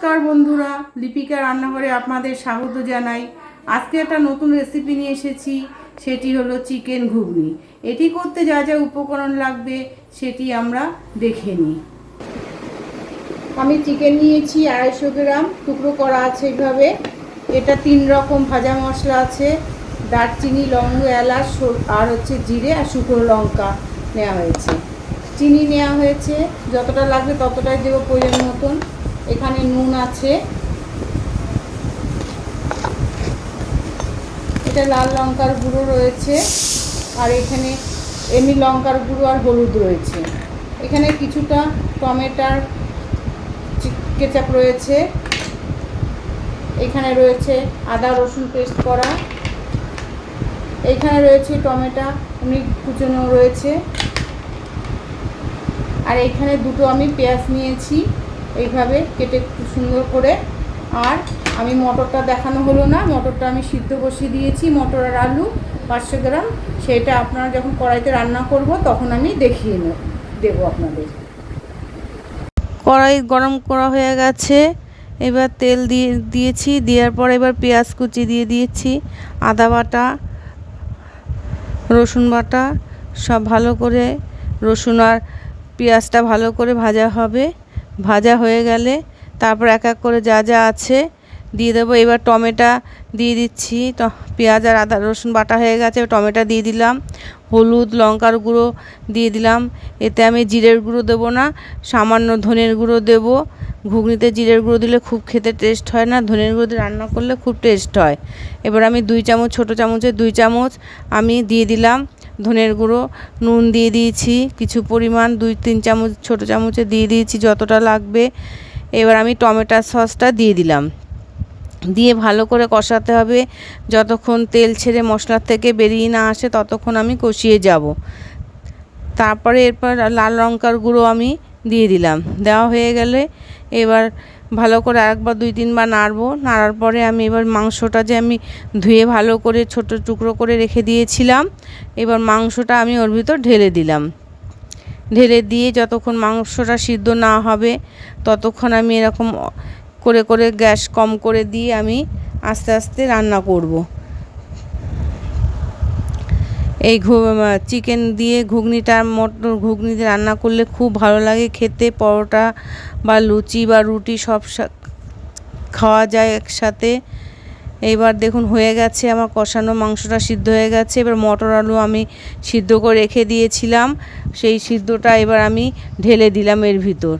নমস্কার বন্ধুরা, লিপিকা রান্নাঘরে আপনাদের স্বাগত জানাই। আজকে একটা নতুন রেসিপি নিয়ে এসেছি, সেটি হলো চিকেন ঘুগনি। এটি করতে যা যা উপকরণ লাগবে সেটি আমরা দেখে নিই। আমি চিকেন নিয়েছি 250 গ্রাম, টুকরো করা আছে এইভাবে। এটা 3 রকম ভাজা মশলা আছে, দারচিনি, লবঙ্গ, এলাচ আর জিরে আর শুকনো লঙ্কা নেওয়া হয়েছে। চিনি নেওয়া হয়েছে, যতটা লাগবে ততটাই দেবো প্রয়োজন মতন। এখানে নুন আছে, এটা লাল লঙ্কার গুঁড়ো রয়েছে, আর এখানে এমনি লঙ্কার গুঁড়ো আর হলুদ রয়েছে। এখানে কিছুটা টমেটোর কেচাপ রয়েছে, এখানে রয়েছে আদা রসুন পেস্ট করা, এইখানে রয়েছে টমেটো এমনি কুচনো রয়েছে, আর এইখানে দুটো আমি পেঁয়াজ নিয়েছি এইভাবে কেটে খুব সুন্দর করে। আর আমি মটরটা দেখানো হলো না, মটরটা আমি সিদ্ধ বসিয়ে দিয়েছি, মটর আর আলু 500 গ্রাম। সেটা আপনারা যখন কড়াইতে রান্না করব তখন আমি দেখিয়ে দেবো আপনাদের। কড়াই গরম করা হয়ে গেছে, এবার তেল দিয়েছি, দেওয়ার পর এবার পেঁয়াজ কুচি দিয়ে দিয়েছি, আদা বাটা, রসুন বাটা, সব ভালো করে রসুন আর পেঁয়াজটা ভালো করে ভাজা হবে। ভাজা হয়ে গেলে তারপর এক এক করে যা যা আছে দিয়ে দেবো। এবার টমেটো দিয়ে দিচ্ছি, পেঁয়াজ আর আদা রসুন বাটা হয়ে গেছে, টমেটো দিয়ে দিলাম, হলুদ লঙ্কার গুঁড়ো দিয়ে দিলাম। এতে আমি জিরের গুঁড়ো দেবো না, সামান্য ধনের গুঁড়ো দেবো। ঘুগনিতে জিরের গুঁড়ো দিলে খুব খেতে টেস্ট হয় না, ধনের গুঁড়ো দিয়ে রান্না করলে খুব টেস্ট হয়। এবার আমি 2 চামচ, ছোটো চামচে 2 চামচ আমি দিয়ে দিলাম ধনের গুঁড়ো। নুন দিয়ে দিয়েছি কিছু পরিমাণ, 2-3 চামচ ছোটো চামচে দিয়ে দিয়েছি যতটা লাগবে। এবার আমি টমেটো সসটা দিয়ে দিলাম, দিয়ে ভালো করে কষাতে হবে যতক্ষণ তেল ছেড়ে মশলার থেকে বেরিয়ে না আসে, ততক্ষণ আমি কষিয়ে যাব। তারপরে এরপর লাল লঙ্কার গুঁড়ো আমি দিয়ে দিলাম। দেওয়া হয়ে গেলে এবার ভালো করে আরেকবার 2-3 বার নাড়বো। নাড়ার পরে আমি এবার মাংসটা যে আমি ধুয়ে ভালো করে ছোট টুকরো করে রেখে দিয়েছিলাম, এবার মাংসটা আমি ওর ভিতর ঢেলে দিলাম। ঢেলে দিয়ে যতক্ষণ মাংসটা সিদ্ধ না হবে ততক্ষণ আমি এরকম করে করে গ্যাস কম করে দিয়ে আমি আস্তে আস্তে রান্না করব। এই চিকেন দিয়ে ঘুগনিটা, মটর ঘুগনিতে রান্না করলে খুব ভালো লাগে খেতে। পরোটা বা লুচি বা রুটি সব খাওয়া যায় একসাথে। এইবার দেখুন হয়ে গেছে, আমার কষানো মাংসটা সিদ্ধ হয়ে গেছে। এবার মটর আলু আমি সিদ্ধ করে রেখে দিয়েছিলাম, সেই সিদ্ধটা এবার আমি ঢেলে দিলাম এর ভিতর।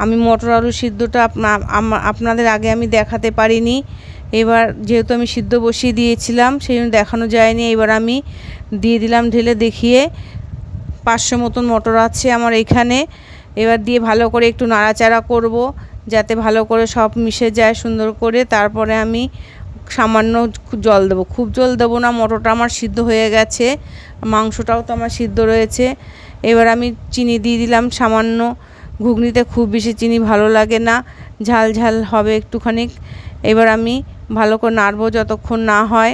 আমি মটর আলু সিদ্ধটা আপনাদের আগে আমি দেখাতে পারিনি, এবার যেহেতু আমি সিদ্ধ বসিয়ে দিয়েছিলাম সেই জন্য দেখানো যায়নি। এবার আমি দিয়ে দিলাম ঢেলে, দেখিয়ে 500 মতন মটর আছে আমার এখানে। এবার দিয়ে ভালো করে একটু নাড়াচাড়া করব যাতে ভালো করে সব মিশে যায় সুন্দর করে। তারপরে আমি সামান্য জল দেবো, খুব জল দেবো না, মটরটা আমার সিদ্ধ হয়ে গেছে, মাংসটাও তো আমার সিদ্ধ রয়েছে। এবার আমি চিনি দিয়ে দিলাম সামান্য, ঘুগনিতে খুব বেশি চিনি ভালো লাগে না, ঝাল ঝাল হবে একটুখানি। এবার আমি ভালো করে নাড়বো যতক্ষণ না হয়।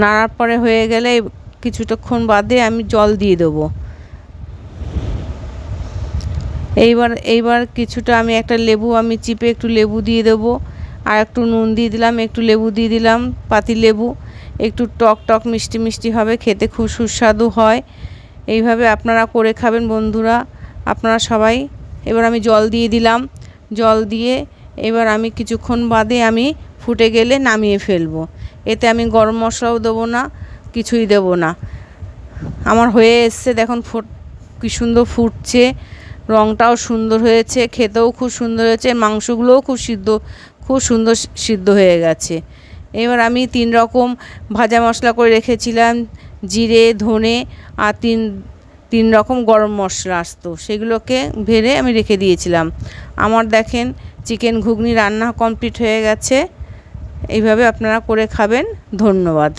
নাড়ার পরে হয়ে গেলে কিছুক্ষণ বাদে আমি জল দিয়ে দেবো। এইবার কিছুটা আমি একটা লেবু আমি চিপে একটু লেবু দিয়ে দেবো, আর একটু নুন দিয়ে দিলাম, একটু লেবু দিয়ে দিলাম, পাতি লেবু। একটু টক টক মিষ্টি মিষ্টি হবে, খেতে খুব সুস্বাদু হয়। এইভাবে আপনারা করে খাবেন বন্ধুরা, আপনারা সবাই। এবার আমি জল দিয়ে দিলাম, জল দিয়ে এবার আমি কিছুক্ষণ বাদে আমি ফুটে গেলে নামিয়ে ফেলবো। এতে আমি গরম মশলাও দেবো না, কিছুই দেবো না। আমার হয়ে এসছে, দেখুন কি সুন্দর ফুটছে, রঙটাও সুন্দর হয়েছে, খেতেও খুব সুন্দর হয়েছে, মাংসগুলোও খুব সুন্দর সিদ্ধ হয়ে গেছে। এবার আমি 3 রকম ভাজা মশলা করে রেখেছিলাম, জিরে, ধনে আর 3 রকম গরম মশলা আসতো, সেগুলোকে ভেড়ে আমি রেখে দিয়েছিলাম। আমার দেখেন চিকেন ঘুগনি রান্না কমপ্লিট হয়ে গেছে। এইভাবে আপনারা করে খাবেন। ধন্যবাদ।